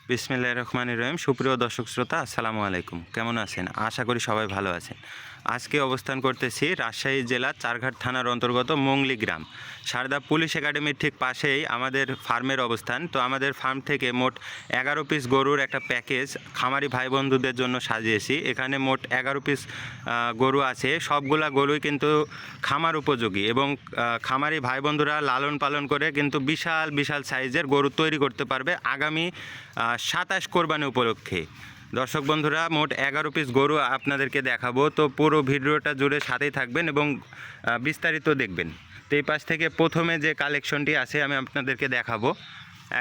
বিসমিল্লাহির রহমানির রহিম। সুপ্রিয় দর্শক শ্রোতা, আসসালামু আলাইকুম। কেমন আছেন? আশা করি সবাই ভালো আছেন। আজকে অবস্থান করতেছি রাজশাহী জেলার চারঘাট থানার অন্তর্গত মংলি গ্রাম। সারদা পুলিশ একাডেমির ঠিক পাশেই আমাদের ফার্মের অবস্থান। তো আমাদের ফার্ম থেকে মোট 11 পিস গরুর একটা প্যাকেজ খামারি ভাই বন্ধুদের জন্য সাজিয়েছি। এখানে মোট 11 পিস গরু আছে। সবগুলা গরুই কিন্তু খামার উপযোগী এবং খামারি ভাই বন্ধুরা লালন পালন করে কিন্তু বিশাল বিশাল সাইজের গরু তৈরি করতে পারবে আগামী 27 কোরবানি উপলক্ষে। দর্শক বন্ধুরা, মোট 11 পিস গরু আপনাদেরকে দেখাবো। তো পুরো ভিডিওটা জুড়ে সাথেই থাকবেন এবং বিস্তারিত দেখবেন। তো এই পাশ থেকে প্রথমে যে কালেকশনটি আছে আমি আপনাদেরকে দেখাবো।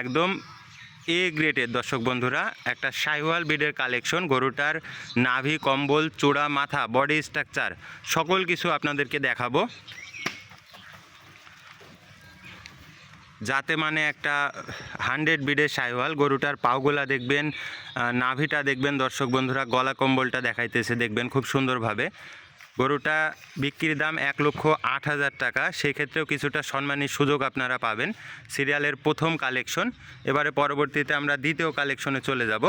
একদম এ গ্রেডের দর্শক বন্ধুরা একটা শাহিওয়াল ব্রিডের কালেকশন। গরুটার নাভি, কম্বল, চূড়া, মাথা, বডি স্ট্রাকচার সকল কিছু আপনাদেরকে দেখাবো, যাতে মানে একটা 100 ব্রিডের শাহিওয়াল। গরুটার পাওগুলা দেখবেন, নাভিটা দেখবেন দর্শক বন্ধুরা, গলা কম্বলটা দেখাইতেছে দেখবেন খুব সুন্দরভাবে। গরুটা বিক্রির দাম 1,08,000 টাকা। সেক্ষেত্রেও কিছুটা সম্মানী সুযোগ আপনারা পাবেন। সিরিয়ালের প্রথম কালেকশন। এবারে পরবর্তীতে আমরা দ্বিতীয় কালেকশনে চলে যাব।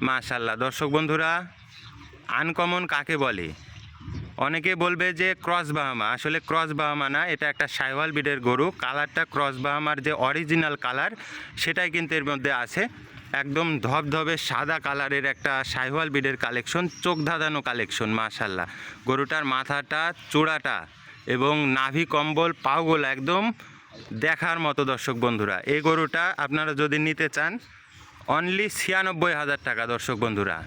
মাশাআল্লাহ দর্শক বন্ধুরা, আনকমন কাকে বলে? অনেকে বলবে যে ক্রস বাহামা। আসলে ক্রস বাহামা না, এটা একটা শাহিওয়াল ব্রিডের গরু। কালারটা ক্রস বাহামার যে অরিজিনাল কালার সেটাই কিন্তু এর মধ্যে আছে। একদম ধবধবে সাদা কালারের একটা শাহিওয়াল ব্রিডের কালেকশন, চোখ ধাঁধানো কালেকশন। মাশাআল্লাহ, গরুটার মাথাটা, চূড়াটা এবং নাভি, কম্বল, পাওগুলো একদম দেখার মতো দর্শক বন্ধুরা। এই গরুটা আপনারা যদি নিতে চান অনলি 96,000 টাকা দর্শক বন্ধুরা।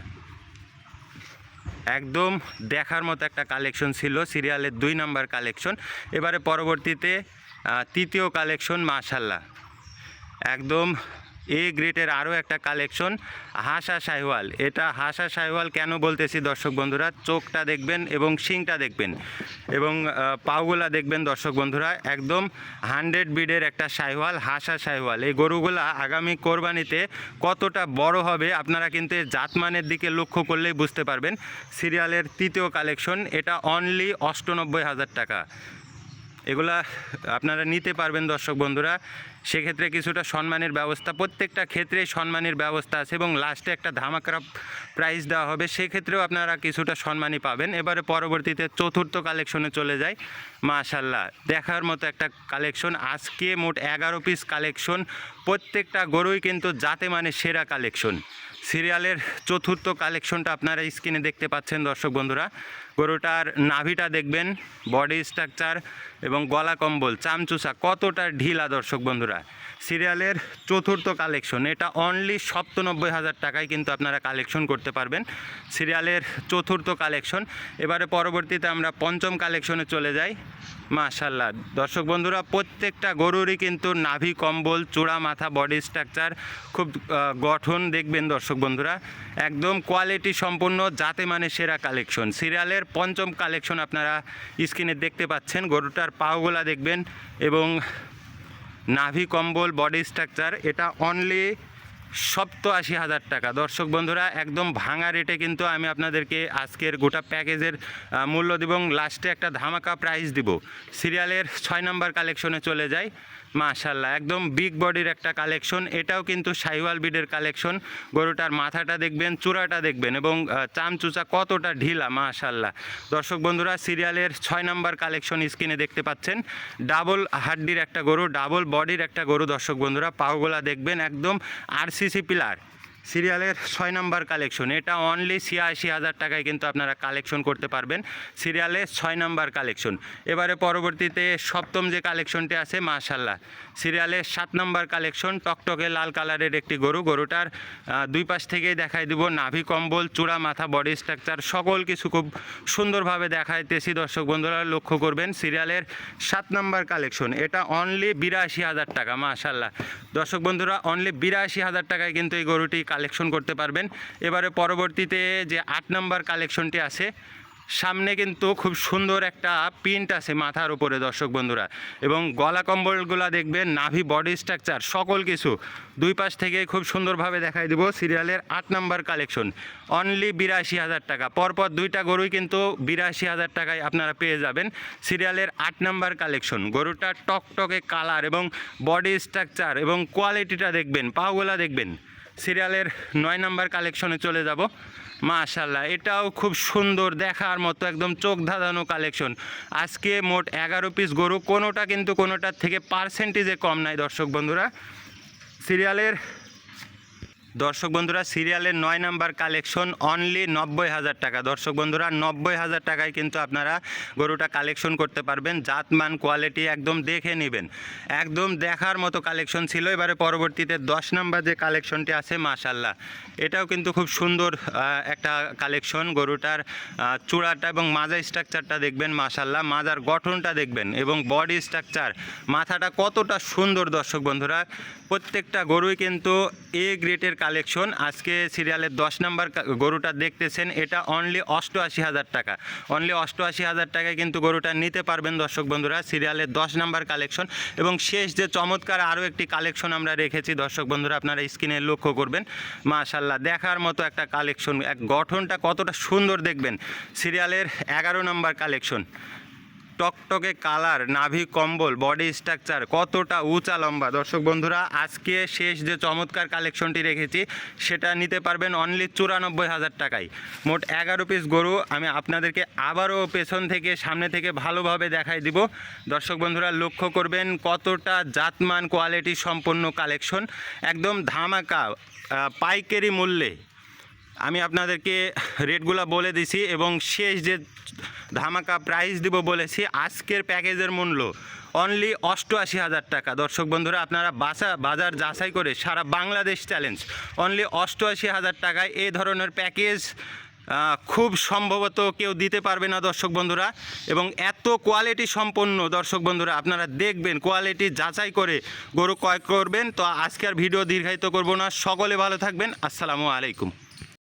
একদম দেখার মতো একটা কালেকশন ছিল, সিরিয়ালের 2 নাম্বার কালেকশন। এবারে পরবর্তীতে তৃতীয় কালেকশন। মাশাআল্লাহ, একদম এ গ্রেটের আরও একটা কালেকশন, হাসা শাহিওয়াল। এটা হাসা শাহিওয়াল কেন বলতেছি দর্শক বন্ধুরা, চোখটা দেখবেন এবং শিংটা দেখবেন এবং পাওগুলা দেখবেন দর্শক বন্ধুরা। একদম 100 ব্রিডের একটা শাহিওয়াল, হাসা শাহিওয়াল। এই গরুগুলা আগামী কোরবানিতে কতটা বড় হবে আপনারা কিন্তু এর জাতমানের দিকে লক্ষ্য করলেই বুঝতে পারবেন। সিরিয়ালের তৃতীয় কালেকশন, এটা অনলি 98,000 টাকা। এগুলা আপনারা নিতে পারবেন দর্শক বন্ধুরা। সেক্ষেত্রে কিছুটা সম্মানের ব্যবস্থা, প্রত্যেকটা ক্ষেত্রেই সম্মানের ব্যবস্থা আছে এবং লাস্টে একটা ধামাকা প্রাইজ দেওয়া হবে, সেক্ষেত্রেও আপনারা কিছুটা সম্মানই পাবেন। এবারে পরবর্তীতে চতুর্থ কালেকশনে চলে যাই। মাশাআল্লাহ, দেখার মতো একটা কালেকশন। আজকে মোট 11 পিস কালেকশন, প্রত্যেকটা গরুই কিন্তু জাতে মানে সেরা কালেকশন। সিরিয়ালের চতুর্থ কালেকশনটা আপনারা স্ক্রিনে দেখতে পাচ্ছেন দর্শক বন্ধুরা। গরুটার নাভিটা দেখবেন, বডি স্ট্রাকচার এবং গলা কম্বল, চামচুসা কতটা ঢিলা দর্শক বন্ধুরা। সিরিয়ালের চতুর্থ কালেকশন, এটা অনলি 97,000 টাকায় কিন্তু আপনারা কালেকশন করতে পারবেন। সিরিয়ালের চতুর্থ কালেকশন। এবারে পরবর্তীতে আমরা পঞ্চম কালেকশনে চলে যাই। মাশাআল্লাহ দর্শক বন্ধুরা, প্রত্যেকটা গরুরই কিন্তু নাভি, কম্বল, চূড়া, মাথা, বডি স্ট্রাকচার খুব গঠন দেখবেন দর্শক বন্ধুরা। একদম কোয়ালিটি সম্পন্ন, জাতে মানে সেরা কালেকশন। সিরিয়ালের পঞ্চম কালেকশন আপনারা স্ক্রিনে দেখতে পাচ্ছেন। গরুটার পাওগুলা দেখবেন এবং নাভি, কম্বল, বডি স্ট্রাকচার, এটা অনলি 87,000 টাকা দর্শক বন্ধুরা। একদম ভাঙা রেটে কিন্তু আমি আপনাদেরকে আজকের গোটা প্যাকেজের মূল্য দিব এবং লাস্টে একটা ধামাকা প্রাইস দিব। সিরিয়ালের 6 নাম্বার কালেকশনে চলে যাই। মাশাআল্লাহ, একদম বিগ বডির একটা কালেকশন। এটাও কিন্তু শাহিওয়াল ব্রিডের কালেকশন। গরুটার মাথাটা দেখবেন, চূড়াটা দেখবেন এবং চামচুচা কতটা ঢিলা। মাশাআল্লাহ দর্শক বন্ধুরা, সিরিয়ালের 6 নাম্বার কালেকশন স্ক্রিনে দেখতে পাচ্ছেন। ডাবল হাড্ডির একটা গরু, ডাবল বডির একটা গরু দর্শক বন্ধুরা। পাওগুলা দেখবেন একদম আরসিসি পিলার। সিরিয়ালের 6 নাম্বার কালেকশন, এটা অনলি 86,000 টাকায় কিন্তু আপনারা কালেকশন করতে পারবেন। সিরিয়ালের 6 নাম্বার কালেকশন। এবারে পরবর্তীতে সপ্তম যে কালেকশনটি আছে, মাশাআল্লাহ সিরিয়ালের 7 নাম্বার কালেকশন, টকটকে লাল কালারের একটি গরু। গরুটার দুই পাশ থেকেই দেখাই দিব, নাভি, কম্বল, চূড়া, মাথা, বডি স্ট্রাকচার সকল কিছু খুব সুন্দরভাবে দেখাইতেছি দর্শক বন্ধুরা, লক্ষ্য করবেন। সিরিয়ালের 7 নাম্বার কালেকশন, এটা অনলি 82,000 টাকা। মাশাআল্লাহ দর্শক বন্ধুরা, অনলি 82,000 টাকায় কিন্তু এই গরুটি কালেকশন করতে পারবেন। এবারে পরবর্তীতে যে 8 নাম্বার কালেকশনটি আছে, সামনে কিন্তু খুব সুন্দর একটা প্রিন্ট আছে মাথার উপরে দর্শক বন্ধুরা এবং গলা কম্বলগুলা দেখবেন, নাভি, বডি স্ট্রাকচার সকল কিছু দুই পাশ থেকে খুব সুন্দরভাবে দেখাই দিব। সিরিয়ালের 8 নাম্বার কালেকশন, অনলি 82,000 টাকা। পরপর দুইটা গরুই কিন্তু 82,000 টাকায় আপনারা পেয়ে যাবেন। সিরিয়ালের 8 নাম্বার কালেকশন, গরুটা টকটকে কালার এবং বডি স্ট্রাকচার এবং কোয়ালিটিটা দেখবেন, পাগুলা দেখবেন, সিরিয়ালের 9 নাম্বার কালেকশনে চলে যাব। মাশাল্লাহ, এটাও খুব সুন্দর দেখার মতো একদম চোখ ধাঁধানো কালেকশন। আজকে মোট 11 পিস গরু, কোনোটা কিন্তু কোনোটার থেকে পার্সেন্টেজে কম নাই দর্শক বন্ধুরা। সিরিয়ালের 9 নাম্বার কালেকশন অনলি 90,000 টাকা। দর্শক বন্ধুরা 90,000 টাকায় কিন্তু আপনারা গরুটা কালেকশন করতে পারবেন। জাতমান কোয়ালিটি একদম দেখে নেবেন, একদম দেখার মতো কালেকশন ছিল। এবারে পরবর্তীতে 10 নাম্বার যে কালেকশনটি আছে মাশাল্লাহ, এটাও কিন্তু খুব সুন্দর একটা কালেকশন। গরুটার চূড়াটা এবং মাজা স্ট্রাকচারটা দেখবেন মাশাল্লাহ, মাজার গঠনটা দেখবেন এবং বডি স্ট্রাকচার, মাথাটা কতটা সুন্দর দর্শক বন্ধুরা। প্রত্যেকটা গরুই কিন্তু এ গ্রেডের কালেকশন। আজকে সিরিয়ালের 10 নাম্বার গরুটা দেখতেছেন, এটা অনলি 88,000 টাকা। অনলি 88,000 টাকায় কিন্তু গরুটা নিতে পারবেন দর্শক বন্ধুরা। সিরিয়ালের 10 নাম্বার কালেকশন এবং শেষ যে চমৎকার আরও একটি কালেকশন আমরা রেখেছি দর্শক বন্ধুরা, আপনারা স্ক্রিনে লক্ষ্য করবেন। মাশাল্লাহ, দেখার মতো একটা কালেকশন, এক গঠনটা কতটা সুন্দর দেখবেন। সিরিয়ালের 11 নাম্বার কালেকশন, টকটকে কালার, নাভি কম্বল, বডি স্ট্রাকচার, কতটা উঁচা লম্বা দর্শক বন্ধুরা। আজকে শেষ যে চমৎকার কালেকশনটি রেখেছি সেটা নিতে পারবেন অনলি 94,000 টাকায়। মোট 11 পিস গরু আমি আপনাদেরকে আবারও পেছন থেকে সামনে থেকে ভালোভাবে দেখাই দিব দর্শক বন্ধুরা। লক্ষ্য করবেন কতটা জাতমান কোয়ালিটি সম্পন্ন কালেকশন, একদম ধামাকা পাইকারি মূল্যে আমি আপনাদেরকে রেটগুলো বলে দিছি এবং শেষ যে ধামাকা প্রাইস দিব বলেছি, আজকের প্যাকেজের মূল্য অনলি 88,000 টাকা। দর্শক বন্ধুরা আপনারা বাজার যাচাই করে সারা বাংলাদেশ চ্যালেঞ্জ, অনলি 88,000 টাকায় এই ধরনের প্যাকেজ খুব সম্ভবত কেউ দিতে পারবে না দর্শক বন্ধুরা। এবং এত কোয়ালিটি সম্পন্ন দর্শক বন্ধুরা, আপনারা দেখবেন কোয়ালিটি যাচাই করে গরু ক্রয় করবেন। তো আজকের ভিডিও দীর্ঘায়িত করব না, সকলে ভালো থাকবেন, আসসালামু আলাইকুম।